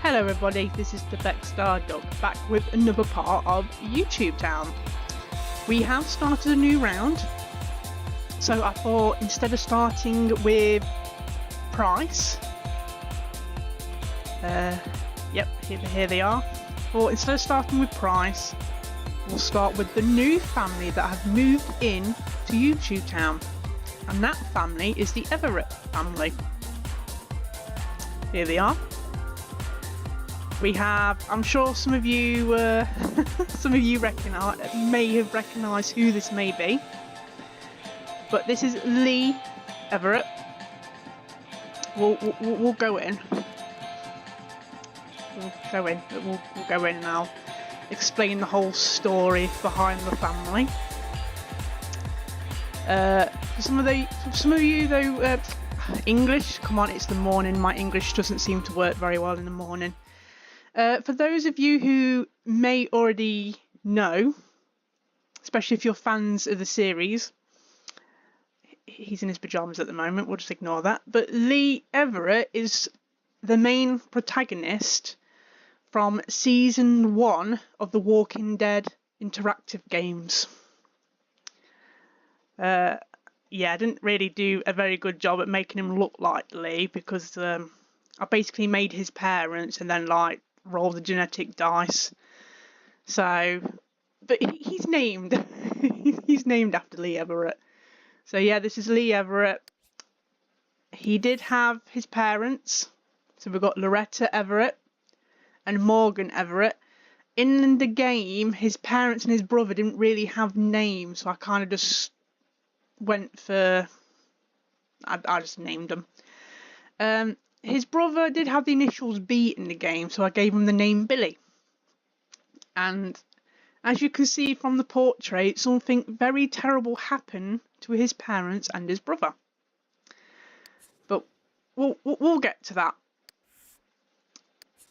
Hello everybody, this is the Beckstar Dog back with another part of YouTube Town. We have started a new round, so I thought instead of starting with price, here they are. Or instead of starting with price, we'll start with the new family that have moved in to YouTube Town, and that family is the Everett family. Here they are. We have, I'm sure some of you may have recognised who this may be, but this is Lee Everett. We'll go in. We'll go in and I'll explain the whole story behind the family. For some of you though, English, come on, it's the morning. My English doesn't seem to work very well in the morning. For those of you who may already know, especially if you're fans of the series, he's in his pyjamas at the moment, we'll just ignore that, but Lee Everett is the main protagonist from Season 1 of the Walking Dead interactive games. I didn't really do a very good job at making him look like Lee because I basically made his parents and then roll the genetic dice. So, but he's named he's named after Lee Everett. So yeah, this is Lee Everett. He did have his parents. So we've got Loretta Everett and Morgan Everett. In the game, his parents and his brother didn't really have names, so I kind of just went for, I just named them. His brother did have the initials B in the game, so I gave him the name Billy. And as you can see from the portrait, something very terrible happened to his parents and his brother. But we'll get to that.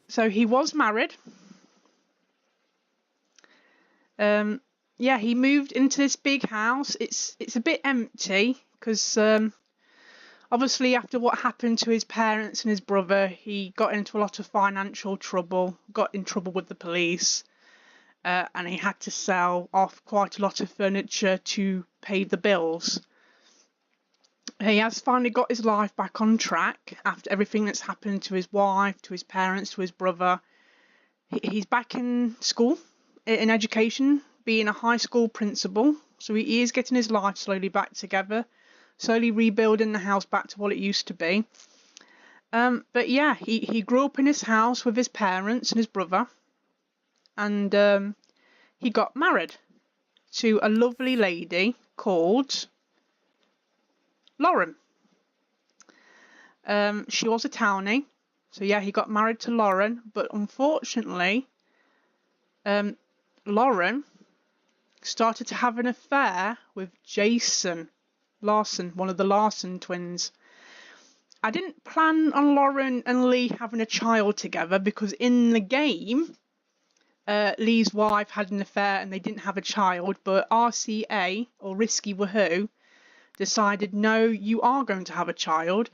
So he was married. He moved into this big house. It's a bit empty because obviously, after what happened to his parents and his brother, he got into a lot of financial trouble, got in trouble with the police, and he had to sell off quite a lot of furniture to pay the bills. He has finally got his life back on track after everything that's happened to his wife, to his parents, to his brother. He's back in school, in education, being a high school principal, so he is getting his life slowly back together. Slowly rebuilding the house back to what it used to be. But yeah, he grew up in his house with his parents and his brother. And he got married to a lovely lady called Lauren. She was a townie. So yeah, he got married to Lauren. But unfortunately, Lauren started to have an affair with Jason Larson, one of the Larson twins. I didn't plan on Lauren and Lee having a child together because in the game, Lee's wife had an affair and they didn't have a child, but RCA, or Risky Woohoo, decided, no, you are going to have a child.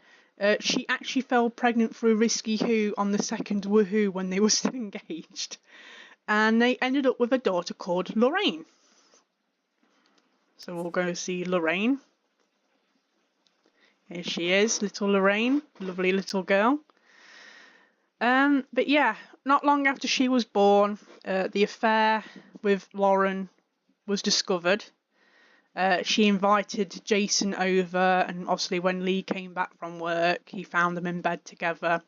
She actually fell pregnant through Risky Who on the second Woohoo when they were still engaged. And they ended up with a daughter called Lorraine. So we'll go see Lorraine. Here she is, little Lorraine, lovely little girl. But yeah, not long after she was born, the affair with Lauren was discovered. She invited Jason over, and obviously when Lee came back from work, he found them in bed together,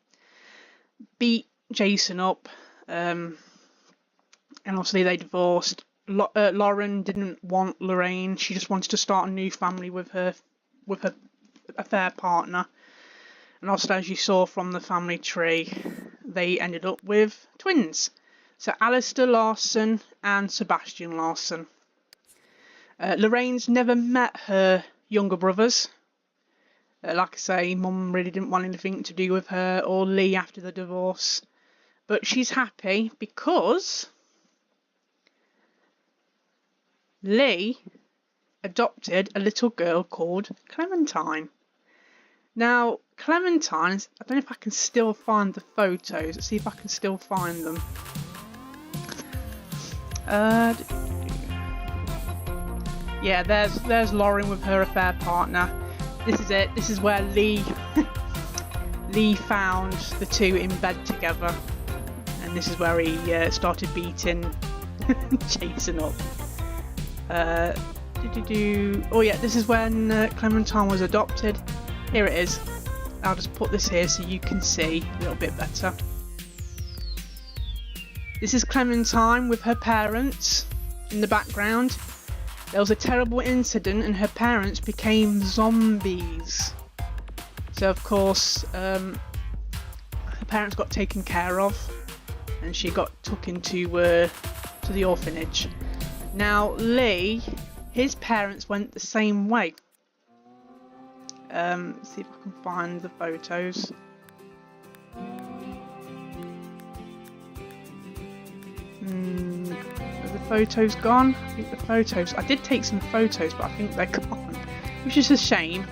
beat Jason up, and obviously they divorced. Lauren didn't want Lorraine, she just wanted to start a new family with her affair partner. And also, as you saw from the family tree, they ended up with twins. So Alistair Larson and Sebastian Larson. Lorraine's never met her younger brothers. Like I say, Mum really didn't want anything to do with her or Lee after the divorce. But she's happy because Lee adopted a little girl called Clementine. Now, Clementine, I don't know if I can still find the photos. Let's see if I can still find them. Yeah, there's Lauren with her affair partner. This is it. This is where Lee found the two in bed together, and this is where he started beating, chasing up. Oh yeah, this is when Clementine was adopted. Here it is. I'll just put this here so you can see a little bit better. This is Clementine with her parents in the background. There was a terrible incident and her parents became zombies. So of course, her parents got taken care of and she got took into to the orphanage. Now Lee, his parents went the same way. See if I can find the photos. Are the photos gone? I think the photos... I did take some photos, but I think they're gone. Which is a shame.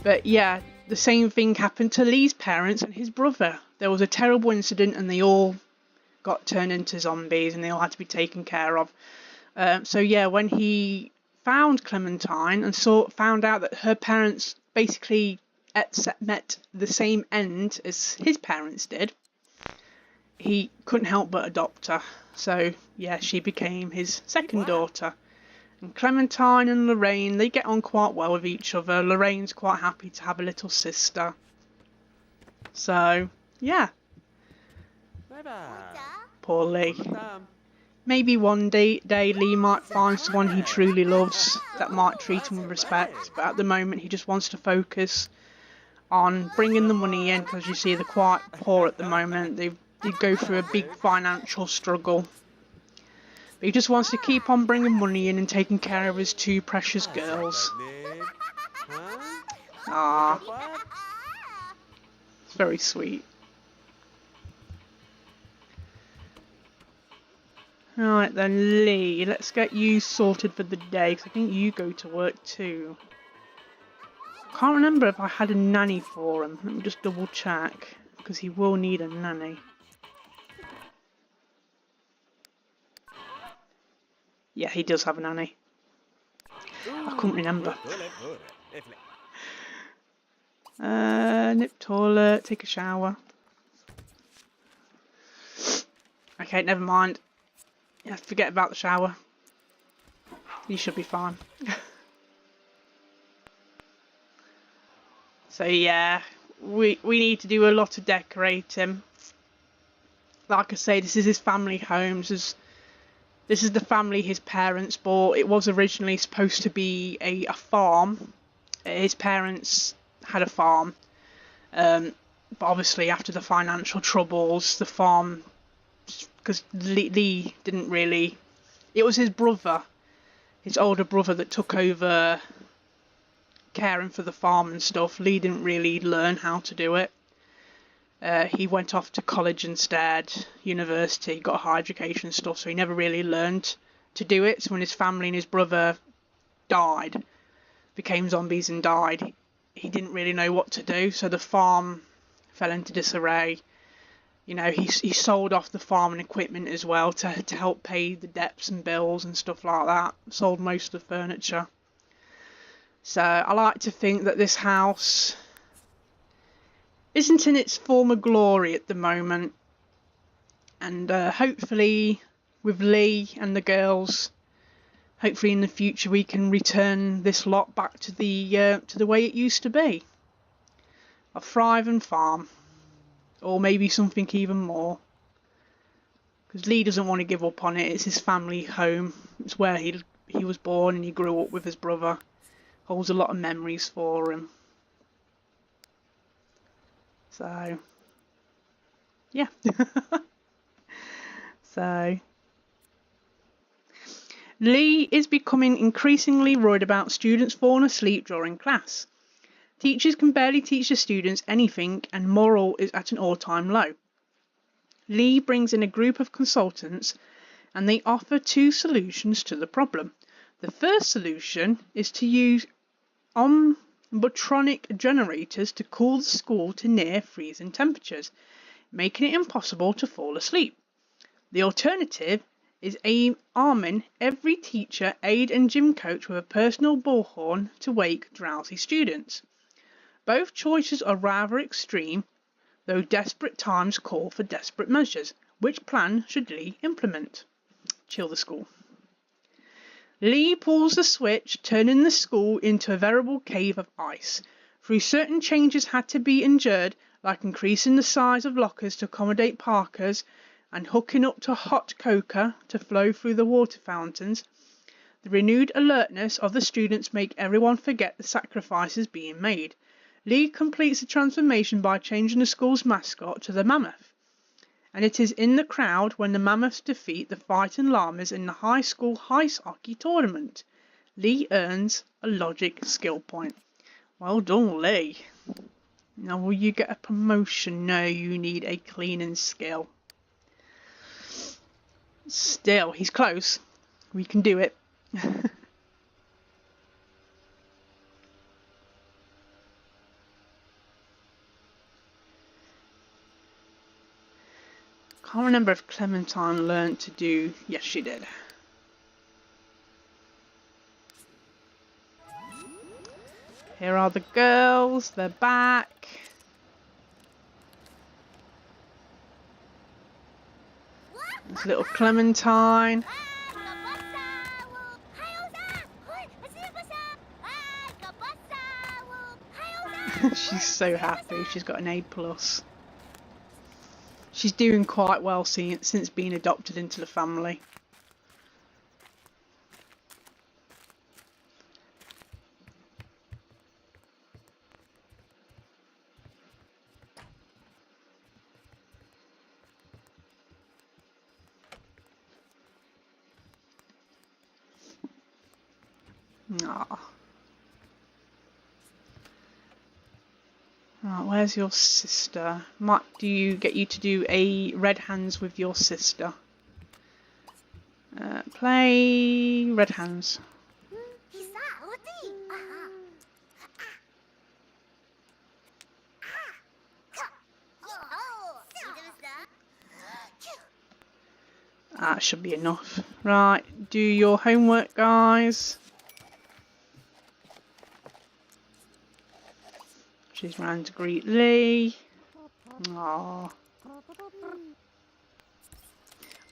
But yeah, the same thing happened to Lee's parents and his brother. There was a terrible incident and they all got turned into zombies and they all had to be taken care of. So yeah, when he found Clementine and found out that her parents basically met the same end as his parents did, he couldn't help but adopt her. So yeah, she became his second daughter. And Clementine and Lorraine, they get on quite well with each other. Lorraine's quite happy to have a little sister. So yeah. Poor Lee. Maybe one day Lee might find someone he truly loves that might treat him with respect, but at the moment he just wants to focus on bringing the money in, because you see they're quite poor at the moment. They go through a big financial struggle. But he just wants to keep on bringing money in and taking care of his two precious girls. Ah, it's very sweet. Alright then, Lee, let's get you sorted for the day, because I think you go to work too. Can't remember if I had a nanny for him. Let me just double check, because he will need a nanny. Yeah, he does have a nanny. I couldn't remember. Nip toilet, take a shower. Okay, never mind. Yeah, forget about the shower. You should be fine. So yeah, we need to do a lot of decorating. Like I say, this is his family home. This is the family his parents bought. It was originally supposed to be a farm. His parents had a farm. But obviously after the financial troubles, the farm... Because Lee didn't really... It was his brother, his older brother, that took over caring for the farm and stuff. Lee didn't really learn how to do it. He went off to college instead, university, got a higher education and stuff, so he never really learned to do it. So when his family and his brother died, became zombies and died, he didn't really know what to do. So the farm fell into disarray. You know, he sold off the farm and equipment as well to help pay the debts and bills and stuff like that. Sold most of the furniture. So I like to think that this house isn't in its former glory at the moment. And hopefully with Lee and the girls, hopefully in the future we can return this lot back to the way it used to be. A thriving farm. Or maybe something even more. Because Lee doesn't want to give up on it. It's his family home. It's where he was born and he grew up with his brother. Holds a lot of memories for him. So, yeah. So, Lee is becoming increasingly worried about students falling asleep during class. Teachers can barely teach the students anything and morale is at an all-time low. Lee brings in a group of consultants and they offer two solutions to the problem. The first solution is to use butronic generators to cool the school to near freezing temperatures, making it impossible to fall asleep. The alternative is arming every teacher, aide and gym coach with a personal bullhorn to wake drowsy students. Both choices are rather extreme, though desperate times call for desperate measures. Which plan should Lee implement? Chill the school. Lee pulls the switch, turning the school into a veritable cave of ice. Through certain changes had to be endured, like increasing the size of lockers to accommodate Parkers and hooking up to hot cocoa to flow through the water fountains, the renewed alertness of the students make everyone forget the sacrifices being made. Lee completes the transformation by changing the school's mascot to the mammoth. And it is in the crowd when the mammoths defeat the fighting llamas in the high school ice hockey tournament. Lee earns a logic skill point. Well done, Lee. Now will you get a promotion? No, you need a cleaning skill. Still, he's close. We can do it. Can't remember if Clementine learned to do... Yes, she did. Here are the girls. They're back. There's little Clementine. She's so happy. She's got an A+. She's doing quite well since being adopted into the family. Aww. Right, where's your sister? Might get you to do a red hands with your sister. Play red hands. That should be enough. Right, do your homework, guys. She's round to greet Lee. Aww.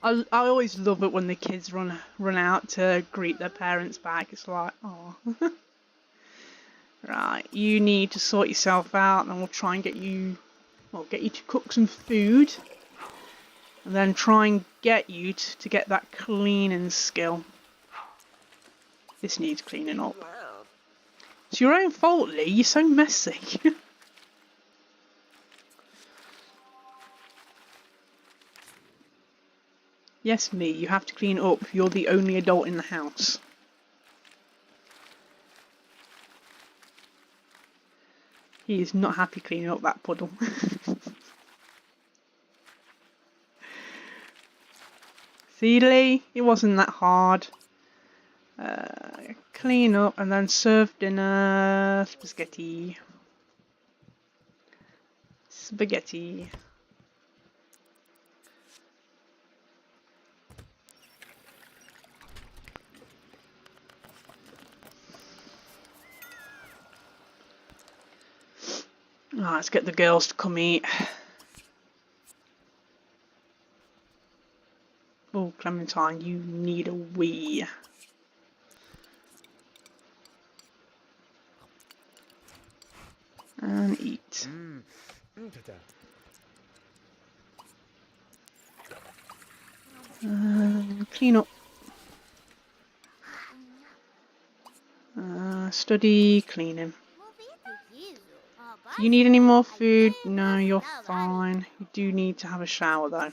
I always love it when the kids run out to greet their parents back. It's like, oh. Right, you need to sort yourself out, and we'll try and get you to cook some food, and then try and get you to get that cleaning skill. This needs cleaning up. It's your own fault, Lee. You're so messy. Yes, me. You have to clean up. You're the only adult in the house. He is not happy cleaning up that puddle. See, Lee? It wasn't that hard. Clean up and then serve dinner. Spaghetti. Spaghetti. Oh, let's get the girls to come eat. Oh, Clementine, you need a wee. And eat. Clean up. Study cleaning. Do you need any more food? No, you're fine. You do need to have a shower though.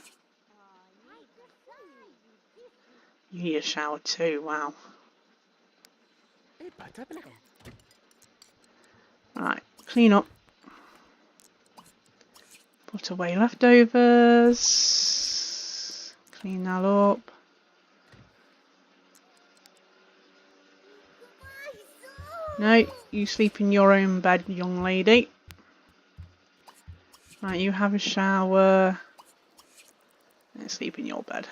You need a shower too, wow. Right, clean up. Put away leftovers. Clean that up. No, you sleep in your own bed, young lady. Right, you have a shower. And sleep in your bed.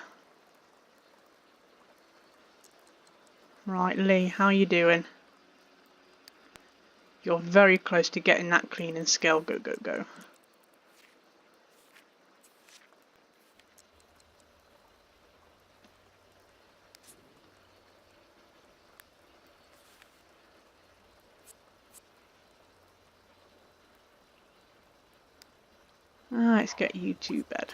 Right, Lee, how you doing? You're very close to getting that cleaning skill. Go, go, go. Let's get you to bed.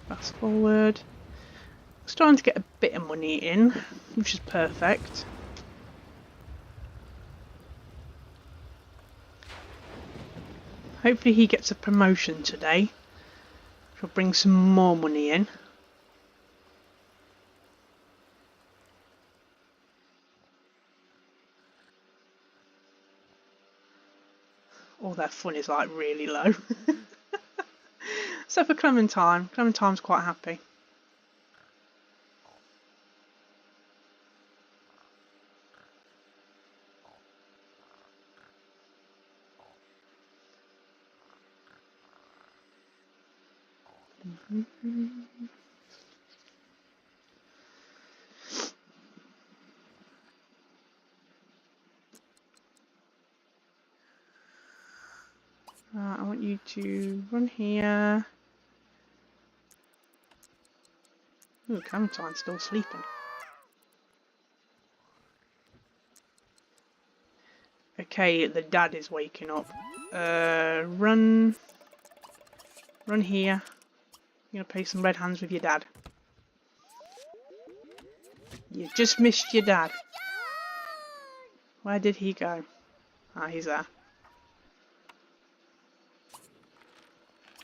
Fast forward. Starting to get a bit of money in, which is perfect. Hopefully he gets a promotion today, which will bring some more money in. All their fun is like really low. Except for Clementine. Clementine's quite happy. I want you to run here. Ooh, Clementine's still sleeping. Okay, the dad is waking up. Run here. You're gonna play some red hands with your dad. You just missed your dad. Where did he go? Ah, he's there.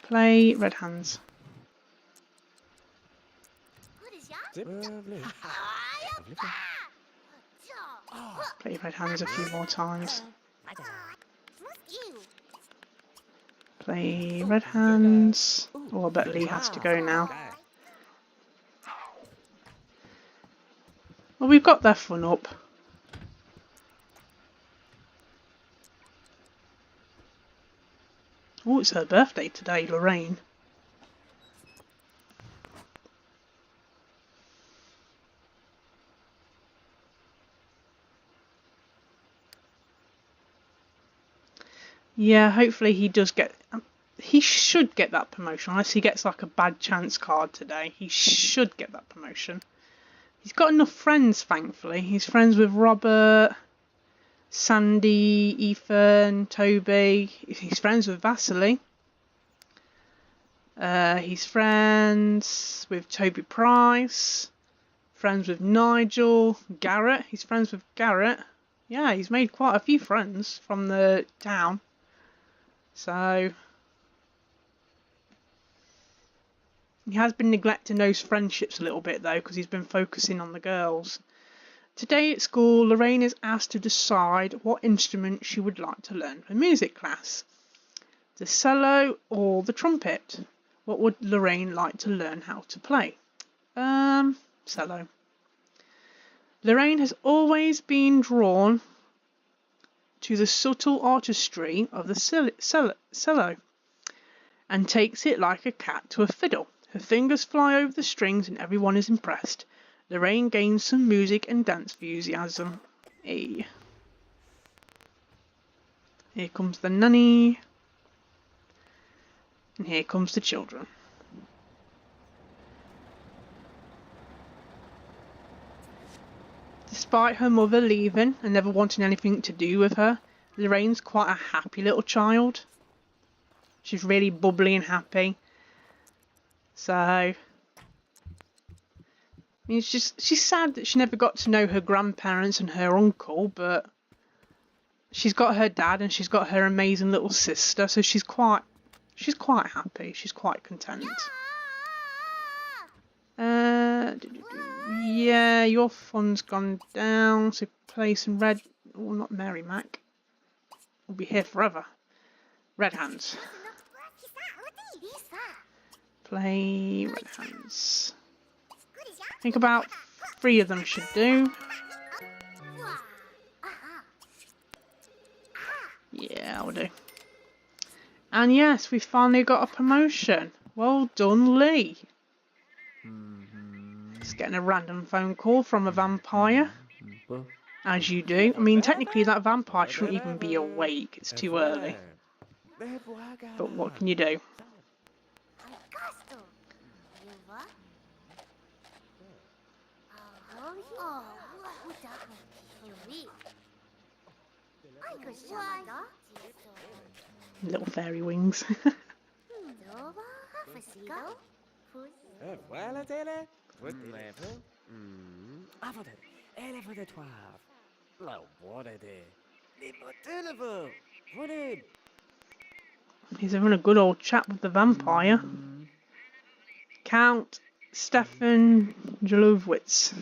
Play red hands. Play red hands a few more times. Play red hands. Oh, I bet Lee has to go now. Well, we've got their fun up. Oh, it's her birthday today, Lorraine. Yeah, hopefully he does get... he should get that promotion, unless he gets like a bad chance card today. He should get that promotion. He's got enough friends, thankfully. He's friends with Robert, Sandy, Ethan, Toby. He's friends with Vasily. He's friends with Toby Price. Friends with Nigel, Garrett. He's friends with Garrett. Yeah, he's made quite a few friends from the town. So he has been neglecting those friendships a little bit though, because he's been focusing on the girls. Today at school, Lorraine is asked to decide what instrument she would like to learn for music class. The cello or the trumpet? What would Lorraine like to learn how to play? Cello. Lorraine has always been drawn to the subtle artistry of the cello and takes it like a cat to a fiddle. Her fingers fly over the strings and everyone is impressed. Lorraine gains some music and dance enthusiasm. Hey. Here comes the nanny. And here comes the children. Despite her mother leaving and never wanting anything to do with her, Lorraine's quite a happy little child. She's really bubbly and happy. So, I mean, she's sad that she never got to know her grandparents and her uncle, but she's got her dad and she's got her amazing little sister, so she's quite happy. She's quite content. Yeah, your fun's gone down. So play some red. Oh, not Mary Mac. We'll be here forever. Red hands. Play red hands. I think about 3 of them should do. Yeah, I'll do. And yes, we finally got a promotion. Well done, Lee. Just getting a random phone call from a vampire. As you do. I mean, technically that vampire shouldn't even be awake. It's too early. But what can you do? Little fairy wings. He's having a good old chat with the vampire. Count Stefan Jelowitz.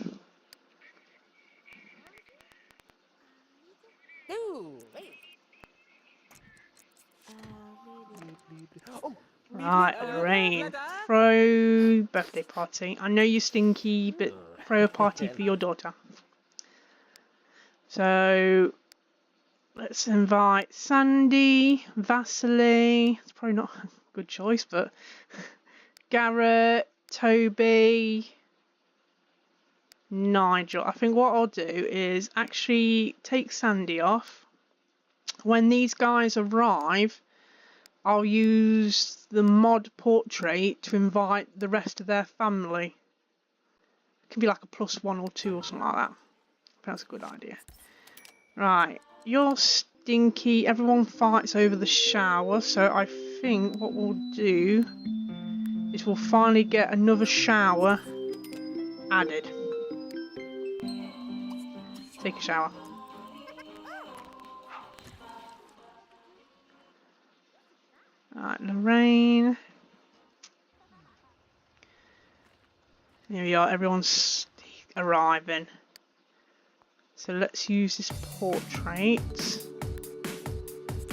Right, Lorraine. Throw birthday party. I know you're stinky, but throw a party for your daughter. So let's invite Sandy, Vasily. It's probably not a good choice, but Garrett, Toby, Nigel. I think what I'll do is actually take Sandy off. When these guys arrive, I'll use the mod portrait to invite the rest of their family. It can be like a +1 or 2 or something like that. I think that's a good idea. Right, you're stinky. Everyone fights over the shower, so I think what we'll do is we'll finally get another shower added. Take a shower. Alright, Lorraine. Here we are, everyone's arriving. So let's use this portrait. This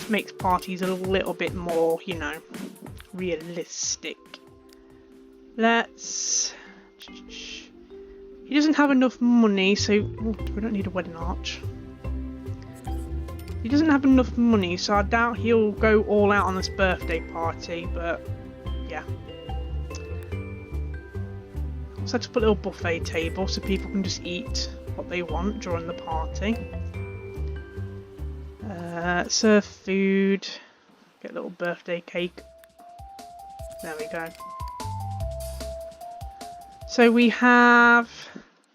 makes parties a little bit more, you know, realistic. Let's... He doesn't have enough money, so we don't need a wedding arch. He doesn't have enough money, so I doubt he'll go all out on this birthday party, but yeah. So let's put a little buffet table so people can just eat what they want during the party. Serve food. Get a little birthday cake. There we go. So we have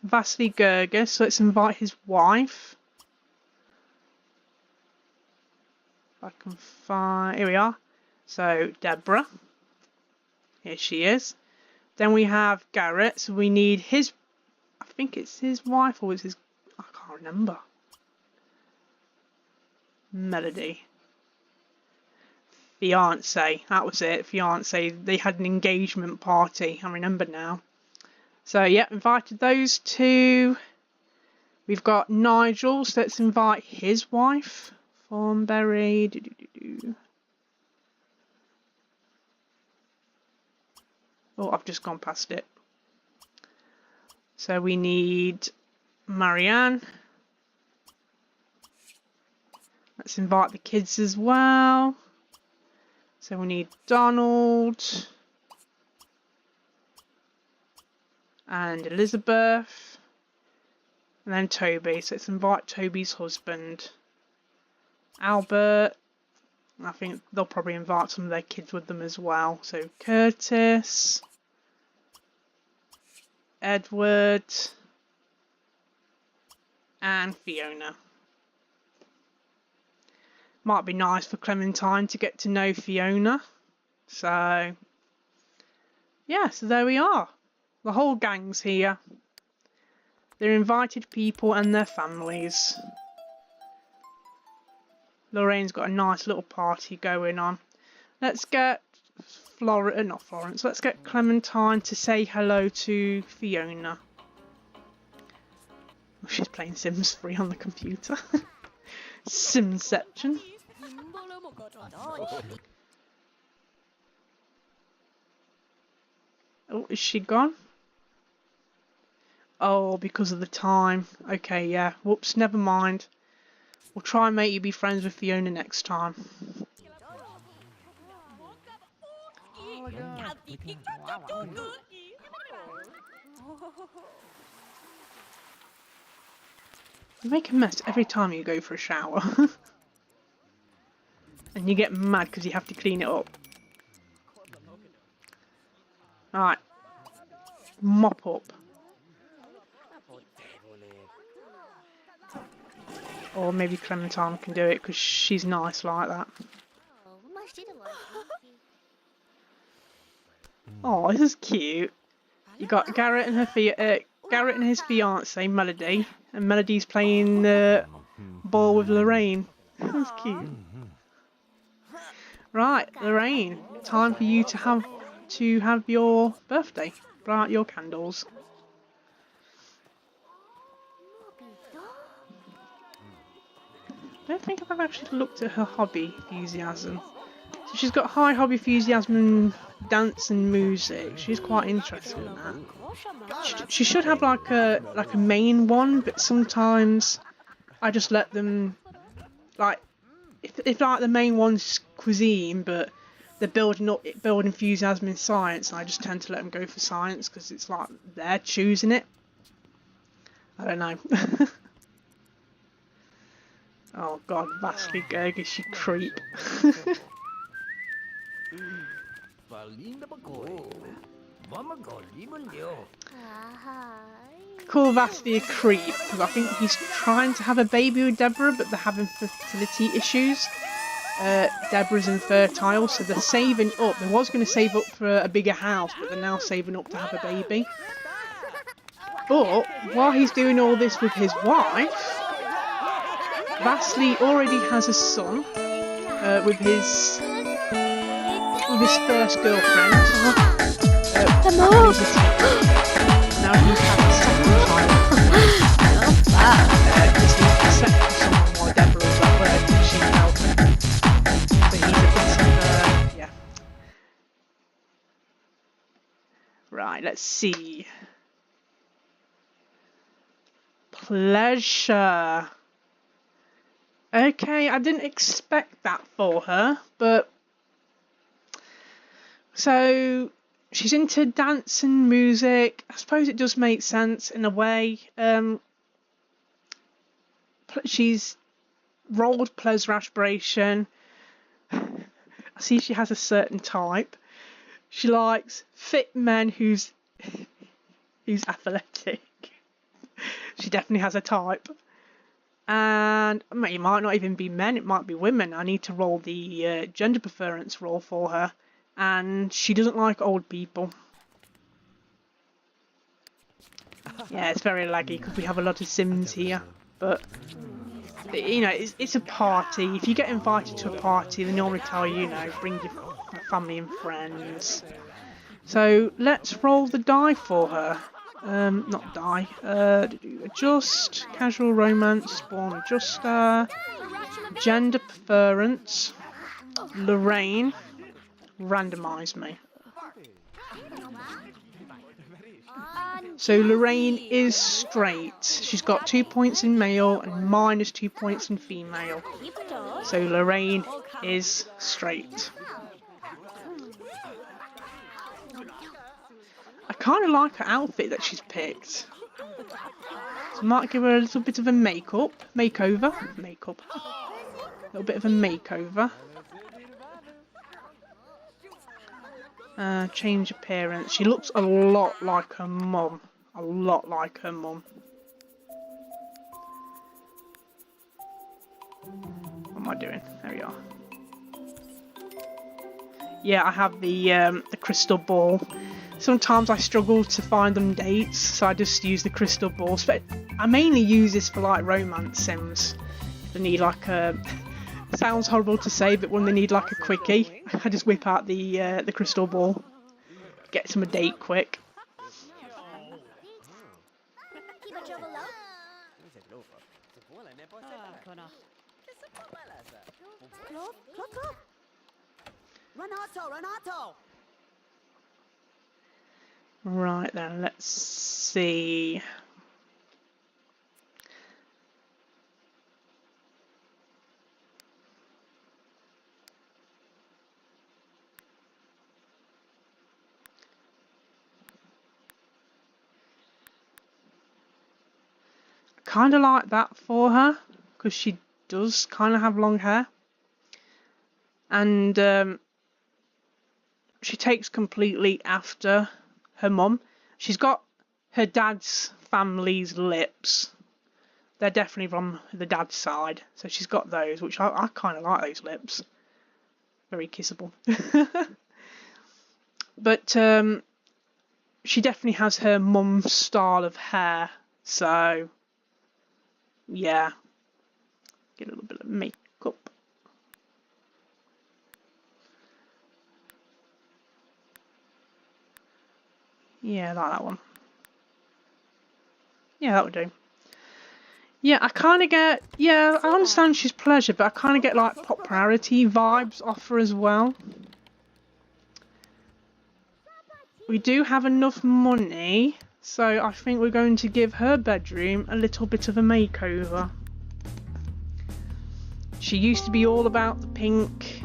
Vasily Gergis, so let's invite his wife. If I can find, here we are. So Deborah, here she is. Then we have Garrett, so we need his, I think it's his wife or it's his, I can't remember. Melody. Fiance, that was it, fiance. They had an engagement party, I remember now. So yeah, invited those two. We've got Nigel, so let's invite his wife. Thornberry. Oh, I've just gone past it. So we need Marianne. Let's invite the kids as well. So we need Donald. And Elizabeth. And then Toby. So let's invite Toby's husband. Albert. I think they'll probably invite some of their kids with them as well. So Curtis. Edward. And Fiona. Might be nice for Clementine to get to know Fiona. So, yeah, so there we are. The whole gang's here. They're invited people and their families. Lorraine's got a nice little party going on. Let's get not Florence. Let's get Clementine to say hello to Fiona. Oh, she's playing Sims 3 on the computer. Simception. Oh, is she gone? Oh, because of the time. Okay, yeah. Whoops, never mind. We'll try and make you be friends with Fiona next time. You make a mess every time you go for a shower. And you get mad because you have to clean it up. Alright. Mop up. Or maybe Clementine can do it because she's nice like that. Oh, this is cute. You got Garrett and Garrett and his fiance Melody, and Melody's playing ball with Lorraine. That's cute. Right, Lorraine, time for you to have your birthday. Blow out your candles. I don't think I've ever actually looked at her hobby enthusiasm. So she's got high hobby enthusiasm in dance and music. She's quite interested in that. She should have like a main one, but sometimes I just let them like if like the main one's cuisine, but they're building enthusiasm in science, and I just tend to let them go for science because it's like they're choosing it. I don't know. Oh god, Vasily Gergis, you creep. Call Vasily a creep because I think he's trying to have a baby with Deborah, but they're having fertility issues. Deborah's infertile, so they're saving up. They was going to save up for a bigger house, but they're now saving up to have a baby. But while he's doing all this with his wife, Vasily already has a son with his first girlfriend. Now he's having a second child. Because he's separate from someone while Deborah was at work and she's helping. So he's a bit of yeah. Right, let's see. Pleasure. Okay, I didn't expect that for her, but so she's into dance and music. I suppose it does make sense in a way. She's rolled pleasure aspiration. I see she has a certain type. She likes fit men who's athletic. She definitely has a type. And it might not even be men, it might be women. I need to roll the gender preference roll for her. And she doesn't like old people. Yeah, it's very laggy because we have a lot of Sims here. But, you know, it's a party. If you get invited to a party, they normally tell you, bring your family and friends. So, let's roll the die for her. Not die. Adjust, casual romance, spawn adjuster, gender preference, Lorraine, randomise me. So Lorraine is straight. She's got 2 points in male and minus 2 points in female. So Lorraine is straight. I kind of like her outfit that she's picked. So I might give her a little bit of a makeover. A little bit of a makeover. Change appearance. She looks a lot like her mum. A lot like her mum. What am I doing? There we are. Yeah, I have the crystal ball. Sometimes I struggle to find them dates, so I just use the crystal balls. But I mainly use this for like romance sims. If I need like a Sounds horrible to say, but when they need like a quickie, I just whip out the crystal ball, get them a date quick. Right then, let's see. Kind of like that for her, because she does kind of have long hair. And she takes completely after her mum. She's got her dad's family's lips. They're definitely from the dad's side. So she's got those, which I kind of like those lips. Very kissable. But she definitely has her mum's style of hair. So, yeah. Get a little bit of makeup. Yeah, like that one. Yeah, that would do. Yeah, I kind of get... Yeah, I understand she's pleasure, but I kind of get, like, popularity vibes off her as well. We do have enough money, so I think we're going to give her bedroom a little bit of a makeover. She used to be all about the pink.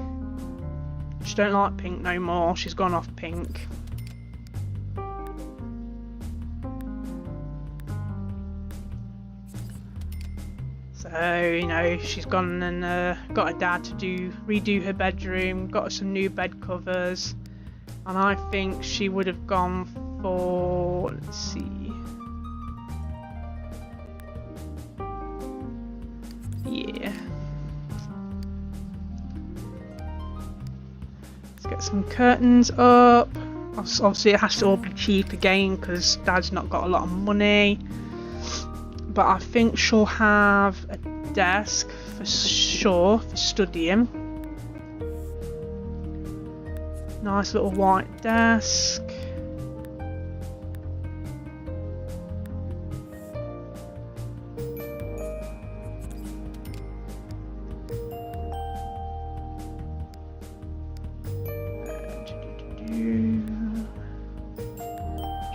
She don't like pink no more. She's gone off pink. So, you know, she's gone and got her dad to redo her bedroom, got her some new bed covers, and I think she would have gone for, let's see, yeah. Let's get some curtains up. Obviously it has to all be cheap again because dad's not got a lot of money. But I think she'll have a desk for sure for studying. Nice little white desk.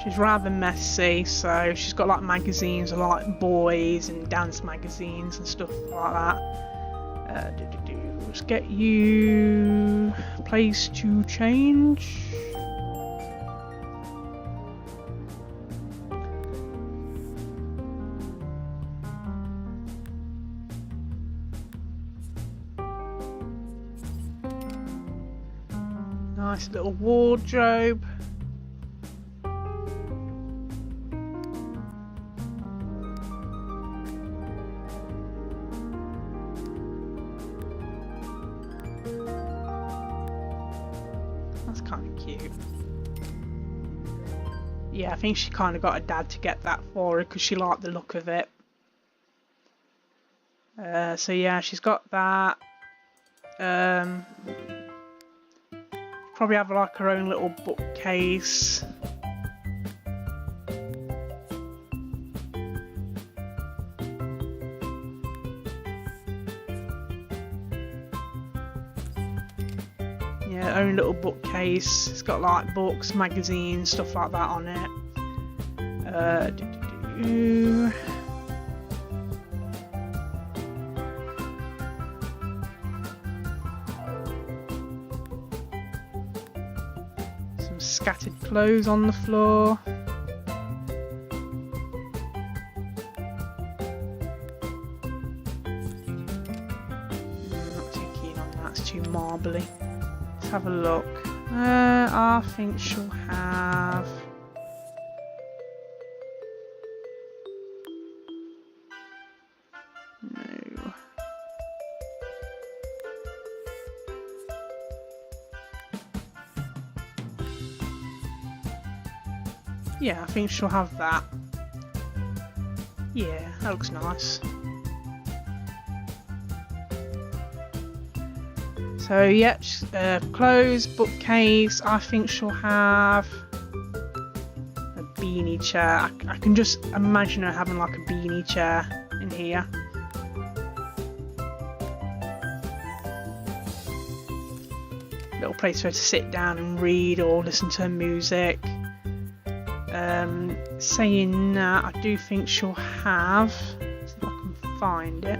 She's rather messy, so she's got like magazines of like boys and dance magazines and stuff like that. Let's get you a place to change. Nice little wardrobe. Yeah, I think she kind of got her dad to get that for her because she liked the look of it. So yeah, she's got that. Probably have like her own little bookcase. Yeah, own little bookcase. It's got like books, magazines, stuff like that on it. Some scattered clothes on the floor. Not too keen on that, it's too marbly. Let's have a look. I think she'll have... No. Yeah, I think she'll have that. Yeah, that looks nice. So yeah, clothes, bookcase. I think she'll have a beanie chair. I can just imagine her having like a beanie chair in here. Little place for her to sit down and read or listen to her music. Saying that, I do think she'll have. See if I can find it.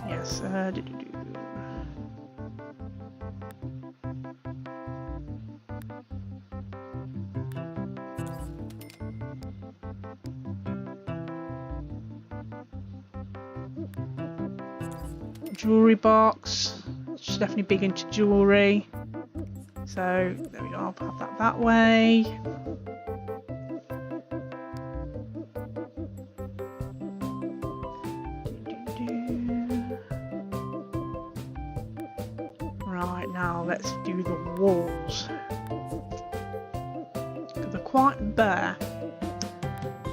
Yes. Jewelry box. She's definitely big into jewelry. So there we go. I'll put that way. Right, now let's do the walls. Because they're quite bare.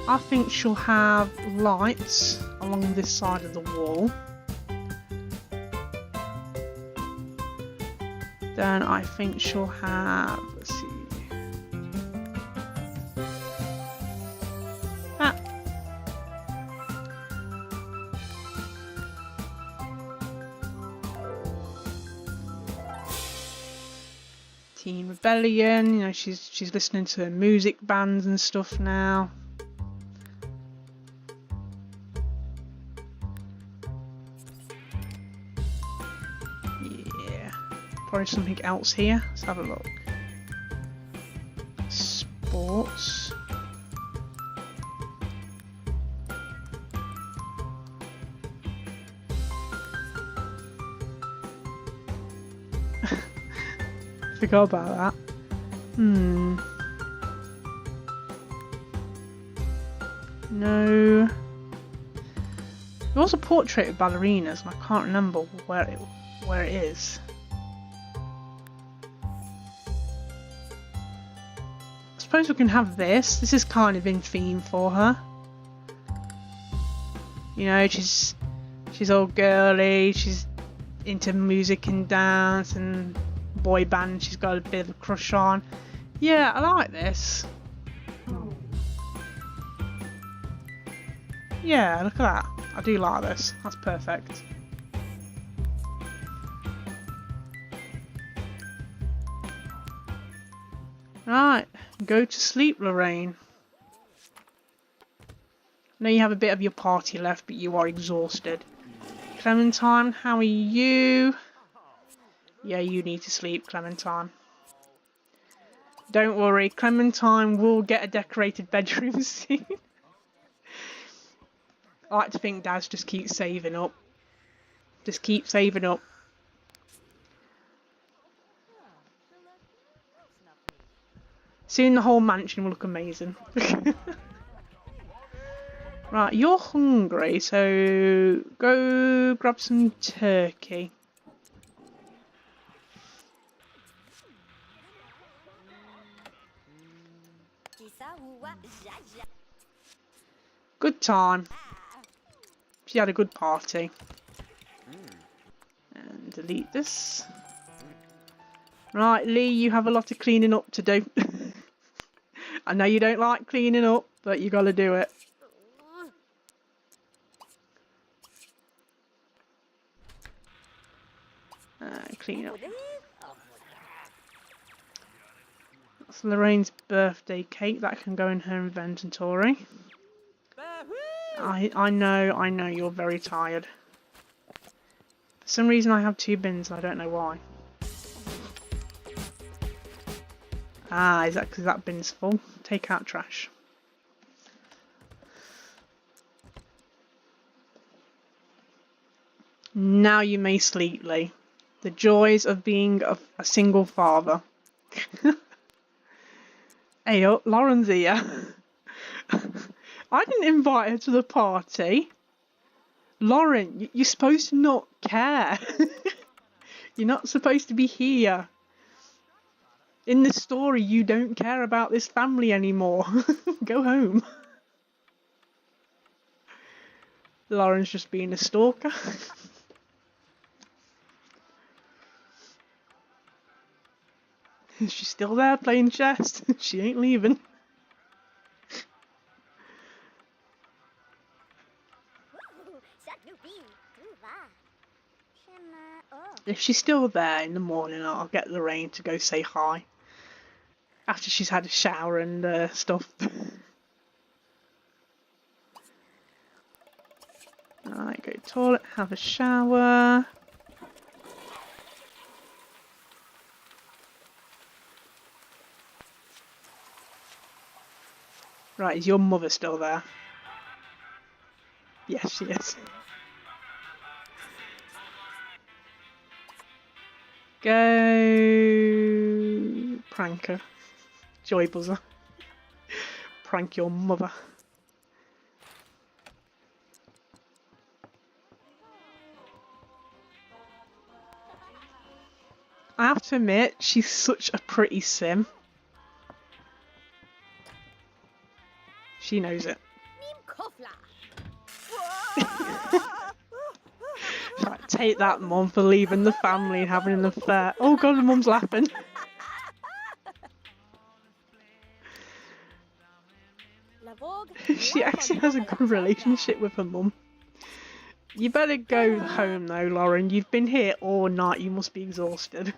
I think she'll have lights along this side of the wall. Then I think she'll have, let's see, that. Teen Rebellion, you know, she's listening to music bands and stuff now. Probably something else here. Let's have a look. Sports. Forgot about that. No. There was a portrait of ballerinas, and I can't remember where it is. I suppose we can have this. This is kind of in theme for her. You know, she's all girly. She's into music and dance and boy band. She's got a bit of a crush on. Yeah, I like this. Yeah, look at that. I do like this. That's perfect. Right, go to sleep, Lorraine. I know you have a bit of your party left, but you are exhausted. Clementine, how are you? Yeah, you need to sleep, Clementine. Don't worry, Clementine will get a decorated bedroom soon. I like to think Daz just keeps saving up. Just keep saving up. Soon the whole mansion will look amazing. Right, you're hungry, so go grab some turkey. Good time. She had a good party. And delete this. Right, Lee, you have a lot of cleaning up to do. I know you don't like cleaning up, but you gotta do it. Clean up. That's Lorraine's birthday cake. That can go in her inventory. I know you're very tired. For some reason I have 2 bins, I don't know why. Ah, is that because that bin's full? Take out trash. Now you may sleep, Lee. The joys of being a single father. Hey, oh, Lauren's here. I didn't invite her to the party. Lauren, you're supposed to not care. You're not supposed to be here. In the story, you don't care about this family anymore. Go home. Lauren's just being a stalker. She's still there playing chess. She ain't leaving. If she's still there in the morning, I'll get Lorraine to go say hi. After she's had a shower and stuff. Alright, go to the toilet, have a shower. Right, is your mother still there? Yes, she is. Go prank her. Joy buzzer. Prank your mother. I have to admit, she's such a pretty sim. She knows it. Like, take that, Mum, for leaving the family and having an affair. Oh god, the Mum's laughing. She actually has a good relationship with her mum. You better go home though, Lauren. You've been here all night. You must be exhausted.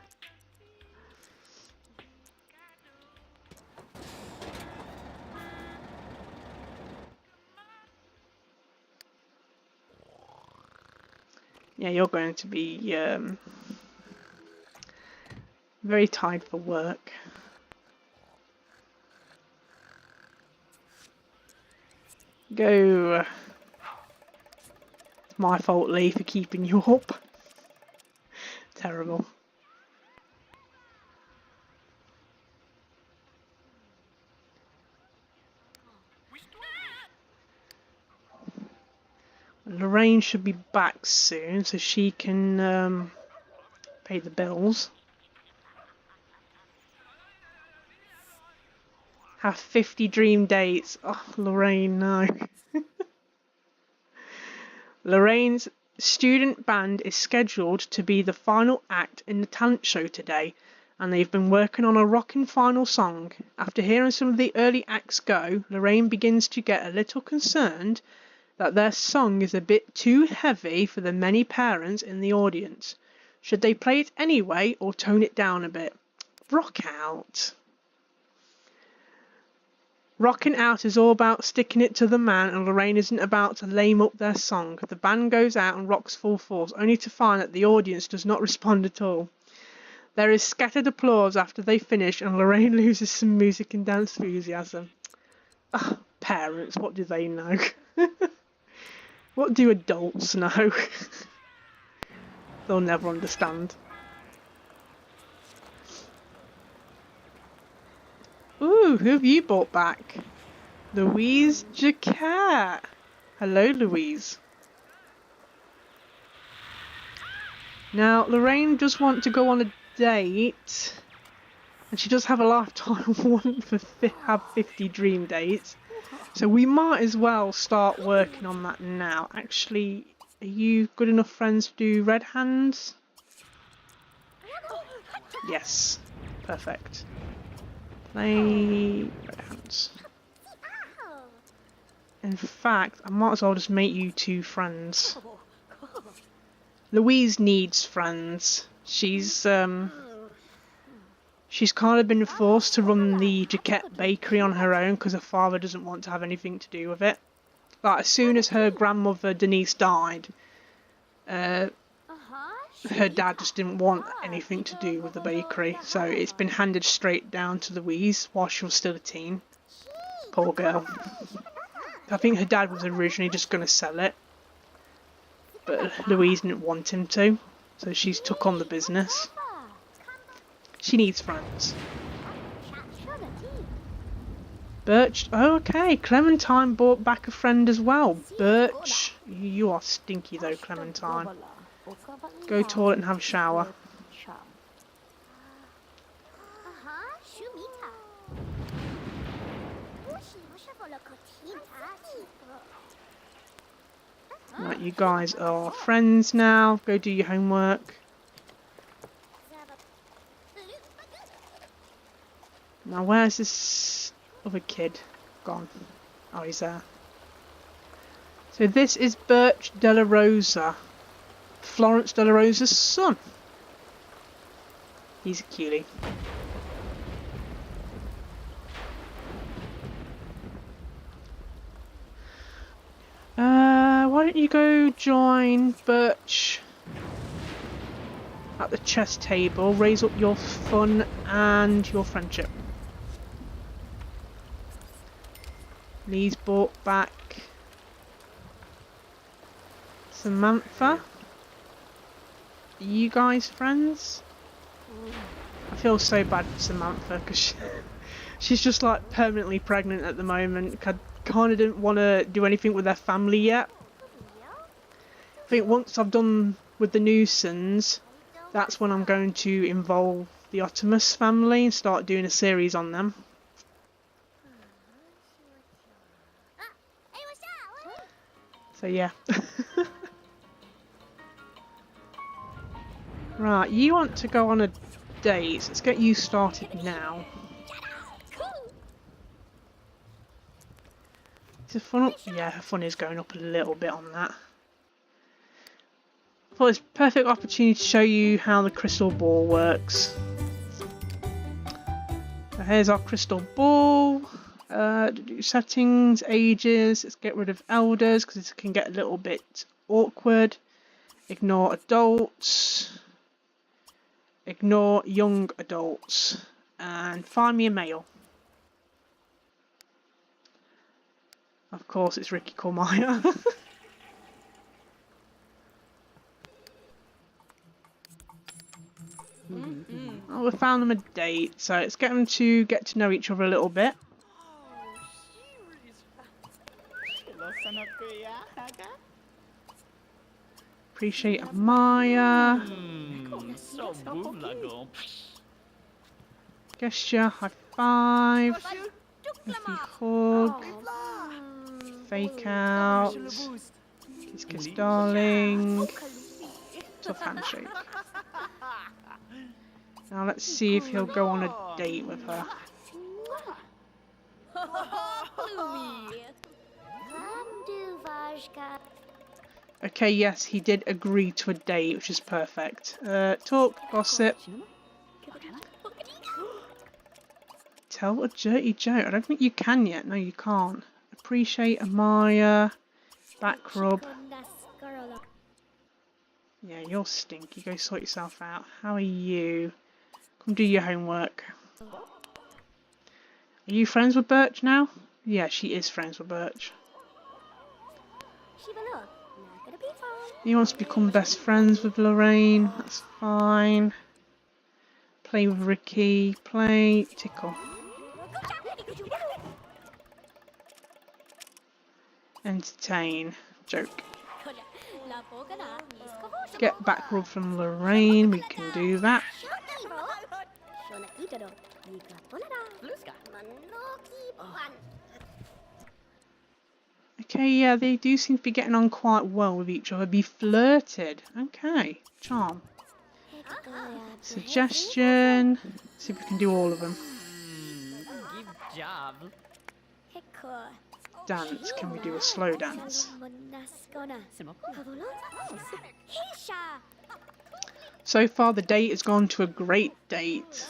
Yeah, you're going to be very tired for work. Go. It's my fault, Lee, for keeping you up. Terrible. Lorraine should be back soon, so she can pay the bills. Have 50 dream dates. Oh, Lorraine, no. Lorraine's student band is scheduled to be the final act in the talent show today, and they've been working on a rocking final song. After hearing some of the early acts go, Lorraine begins to get a little concerned that their song is a bit too heavy for the many parents in the audience. Should they play it anyway or tone it down a bit? Rock out. Rocking out is all about sticking it to the man, and Lorraine isn't about to lame up their song. The band goes out and rocks full force, only to find that the audience does not respond at all. There is scattered applause after they finish, and Lorraine loses some music and dance enthusiasm. Ugh, parents, what do they know? What do adults know? They'll never understand. Ooh, who have you brought back? Louise Jacquet. Hello, Louise. Now, Lorraine does want to go on a date. And she does have a lifetime want to have 50 dream dates. So we might as well start working on that now. Actually, are you good enough friends to do red hands? Yes. Perfect. Play red hands. In fact, I might as well just make you two friends. Louise needs friends. She's kind of been forced to run the Jacquet bakery on her own because her father doesn't want to have anything to do with it. Like, as soon as her grandmother Denise died, her dad just didn't want anything to do with the bakery, so it's been handed straight down to Louise while she was still a teen. Poor girl. I think her dad was originally just going to sell it, but Louise didn't want him to, so she's took on the business. She needs friends. Birch. Oh, okay. Clementine brought back a friend as well. Birch. You are stinky though, Clementine. Go toilet and have a shower. Right, you guys are friends now. Go do your homework. Now, where's this other kid gone? Oh, he's there. So this is Birch Della Rosa, Florence Della Rosa's son. He's a cutie. Why don't you go join Birch at the chess table, raise up your fun and your friendship. Lee's brought back Samantha. Are you guys friends? I feel so bad for Samantha because she's just like permanently pregnant at the moment. I kind of didn't want to do anything with their family yet. I think once I've done with the nuisance, that's when I'm going to involve the Optimus family and start doing a series on them. So yeah. Right, you want to go on a date. Let's get you started now. Is it fun up? Yeah, her fun is going up a little bit on that. I thought it's a perfect opportunity to show you how the crystal ball works. So here's our crystal ball. Settings, ages. Let's get rid of elders because this can get a little bit awkward. Ignore adults. Ignore young adults. And find me a male. Of course, it's Ricky Cormaya. Oh, we found them a date, so let's get them to get to know each other a little bit. Appreciate, admire. Gesture, high five. Happy hug. Fake out. Kiss kiss darling. Tough handshake. Now let's see if he'll go on a date with her. Okay, yes, he did agree to a date, which is perfect. Talk, gossip. Tell a dirty joke. I don't think you can yet. No, you can't. Appreciate, admire, back rub. Yeah, you're stinky. Go sort yourself out. How are you? Come do your homework. Are you friends with Birch now? Yeah, she is friends with Birch. He wants to become best friends with Lorraine. That's fine. Play with Ricky. Play. Tickle. Entertain. Joke. Get back rub from Lorraine. We can do that. Okay, yeah, they do seem to be getting on quite well with each other. Be flirted. Okay, charm. Suggestion. See if we can do all of them. Dance. Can we do a slow dance? So far, the date has gone to a great date.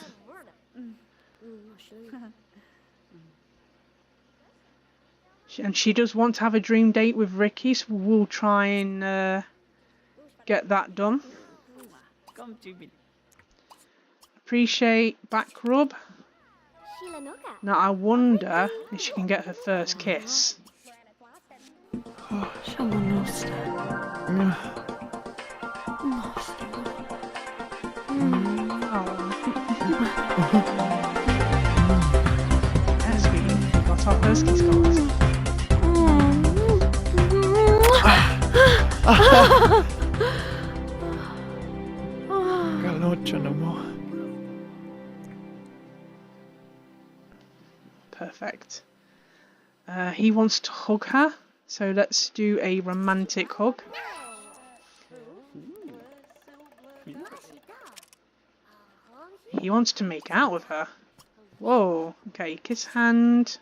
And she does want to have a dream date with Ricky, so we'll try and get that done. Appreciate, back rub. Now I wonder if she can get her first kiss. Yes, we got our first kiss, guys. Perfect. He wants to hug her. So let's do a romantic hug. He wants to make out with her. Whoa, okay, kiss hand.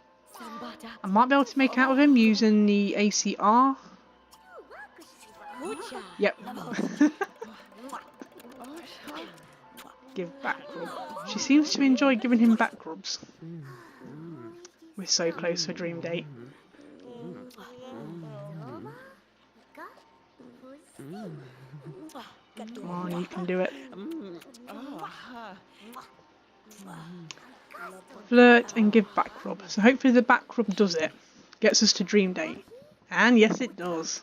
I might be able to make out with him using the ACR. Yep. Give back rub. She seems to enjoy giving him back rubs. We're so close to a dream date. Come on, you can do it. Flirt and give back rub. So hopefully the back rub does it. Gets us to dream date. And yes, it does.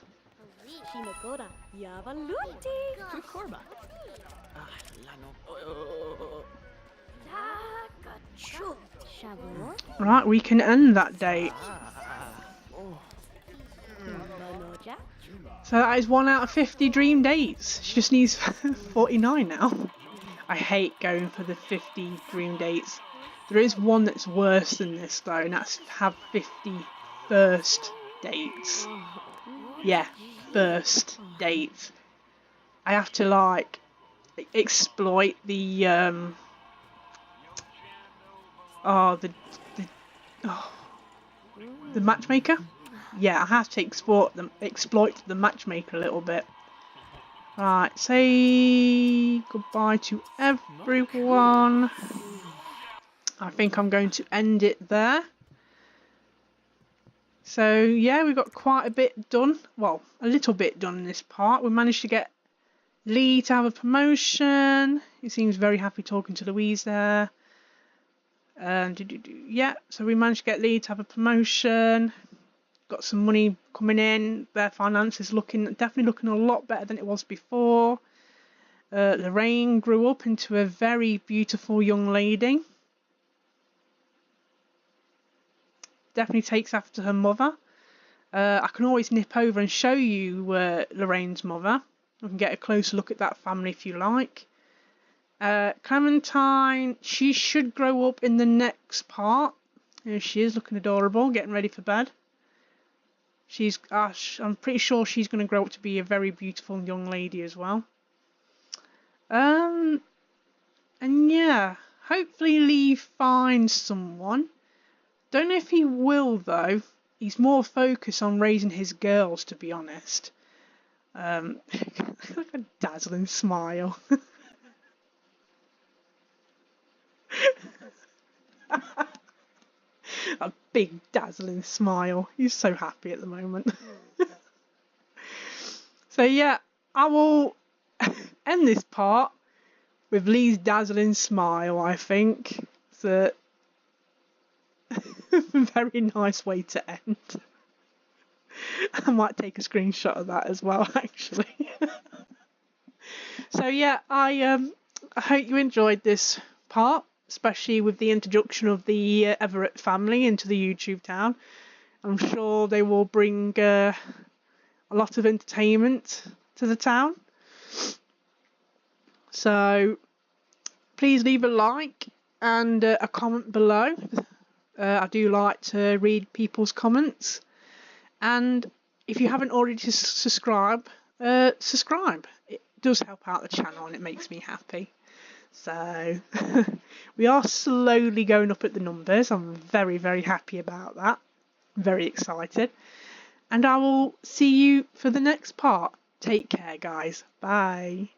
Right, we can end that date. So that is 1 out of 50 dream dates. She just needs 49 now. I hate going for the 50 dream dates. There is one that's worse than this though, and that's have 50 first dates. Yeah, first dates. I have to like exploit the the matchmaker. Yeah, I have to exploit the matchmaker a little bit. Right, say goodbye to everyone. I think I'm going to end it there. So yeah, we got quite a bit done. Well, a little bit done in this part. We managed to get Lee to have a promotion. He seems very happy talking to Louise there. Yeah, so we managed to get Lee to have a promotion. Got some money coming in. Their finances definitely looking a lot better than it was before. Lorraine grew up into a very beautiful young lady. Definitely takes after her mother. I can always nip over and show you Lorraine's mother. You can get a closer look at that family if you like. Clementine, she should grow up in the next part. Here she is, looking adorable, getting ready for bed. I'm pretty sure she's going to grow up to be a very beautiful young lady as well. And yeah, hopefully Lee finds someone. Don't know if he will though. He's more focused on raising his girls, to be honest. Look at a dazzling smile. A big dazzling smile. He's so happy at the moment. So yeah, I will end this part with Lee's dazzling smile, I think. It's a very nice way to end. I might take a screenshot of that as well, actually. So yeah, I hope you enjoyed this part, especially with the introduction of the Everett family into the YouTube town. I'm sure they will bring a lot of entertainment to the town. So please leave a like and a comment below. I do like to read people's comments. And if you haven't already subscribed, subscribe. It does help out the channel and it makes me happy. So we are slowly going up at the numbers. I'm very, very happy about that. Very excited. And I will see you for the next part. Take care, guys. Bye.